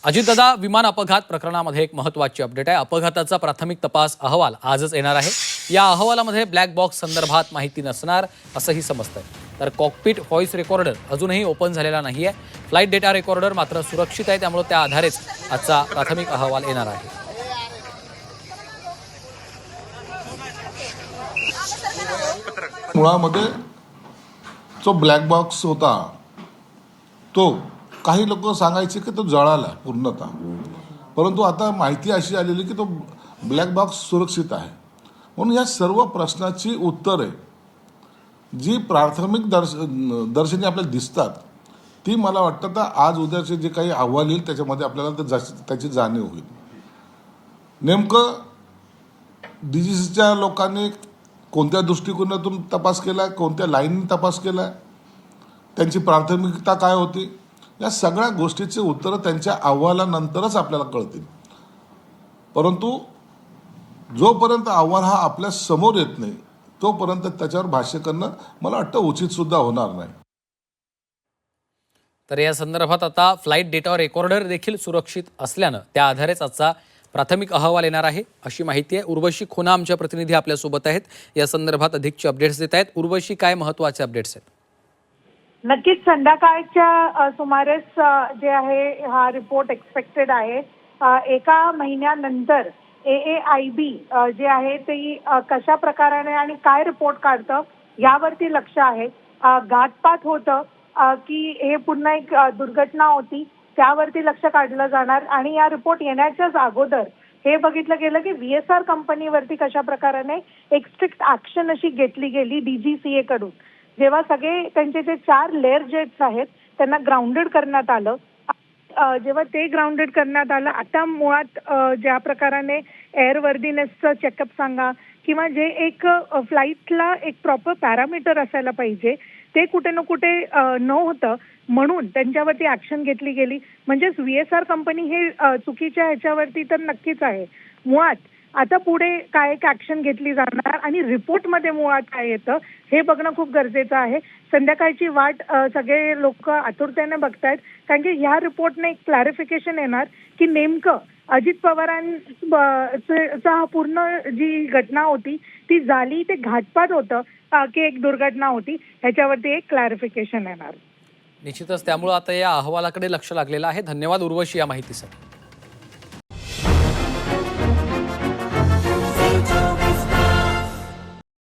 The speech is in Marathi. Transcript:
अजितदादा, विमान अपघात प्रकरणामध्ये एक महत्त्वाची अपडेट आहे। अपघाताचा प्राथमिक तपास अहवाल आजच येणार आहे। या अहवालामध्ये ब्लॅक बॉक्स संदर्भात माहिती नसणार असंही समजतंय। तर कॉकपिट व्हॉइस रेकॉर्डर अजूनही ओपन झालेला नाहीये। फ्लाइट डेटा रेकॉर्डर मात्र सुरक्षित आहे, त्यामुळे त्या आधारेच आजचा प्राथमिक अहवाल येणार आहे। मुळामध्ये जो ब्लॅक बॉक्स होता तो काही लोक सांगायचे की तो जळाला पूर्णतः, परंतु आता माहिती अशी आलेली की तो ब्लॅक बॉक्स सुरक्षित आहे। म्हणून या सर्व प्रश्नाची उत्तरे जी प्राथमिक दर्शनी आपल्याला दिसतात ती मला वाटतं तर आज उद्याचे जे काही अहवाल येईल त्याच्यामध्ये आपल्याला त्याची जाणीव होईल। नेमकं DGCच्या लोकांनी कोणत्या दृष्टिकोनातून तपास केला, कोणत्या लाईननी तपास केला, त्यांची प्राथमिकता काय होती, या सगळ्या गोष्टीचे उत्तर त्यांच्या अहवालानंतरच आपल्याला कळतील। परंतु जोपर्यंत अहवाल हा आपल्या समोर येत नाही तोपर्यंत त्याच्यावर भाष्य करणं मला वाटतं उचित सुद्धा होणार नाही। तर या संदर्भात आता फ्लाइट डेटा रेकॉर्डर देखील सुरक्षित असल्यानं त्या आधारेच आजचा प्राथमिक अहवाल येणार आहे अशी माहिती आहे। उर्वशी खोना आमच्या प्रतिनिधी आपल्या सोबत आहेत, या संदर्भात अधिकचे अपडेट्स देत आहेत। उर्वशी, काय महत्त्वाचे अपडेट्स आहेत? नक्कीच संध्याकाळच्या सुमारेस जे आहे हा रिपोर्ट एक्सपेक्टेड आहे। एका महिन्यानंतर AAIB जे आहे ते कशा प्रकाराने आणि काय रिपोर्ट काढतं यावरती लक्ष आहे। घातपात होतं की हे पुन्हा एक दुर्घटना होती त्यावरती लक्ष काढलं जाणार आणि या रिपोर्ट येण्याच्याच अगोदर हे बघितलं गेलं की VSR कंपनीवरती कशा प्रकाराने एक स्ट्रिक्ट ऍक्शन अशी घेतली गेली DGCA कडून। जेव्हा सगळे त्यांचे जे 4 लेअर जेट्स आहेत त्यांना ग्राउंडेड करण्यात आलं, जेव्हा ते ग्राउंडेड करण्यात आलं, आता मुळात ज्या प्रकाराने एअरवर्दीनेसचं चेकअप सांगा किंवा जे एक फ्लाईटला एक प्रॉपर पॅरामीटर असायला पाहिजे ते कुठे ना कुठे नव्हतं, म्हणून त्यांच्यावरती ऍक्शन घेतली गेली। म्हणजेच VSR कंपनी हे चुकीच्या ह्याच्यावरती तर नक्कीच आहे। मुळात आता पुढे काय एक ऍक्शन घेतली जाणार आणि रिपोर्टमध्ये मुळात काय येतं हे बघणं खूप गरजेचं आहे। संध्याकाळची वाट सगळे लोक आतुरतेने बघतायत, कारण की ह्या रिपोर्टने एक क्लॅरिफिकेशन येणार की नेमकं अजित पवारांचा पूर्ण जी घटना होती ती झाली ते घातपात होतं की एक दुर्घटना होती, ह्याच्यावरती एक क्लॅरिफिकेशन येणार। निश्चितच त्यामुळे आता या अहवालाकडे लक्ष लागलेलं आहे। धन्यवाद उर्वशी या माहितीसाठी।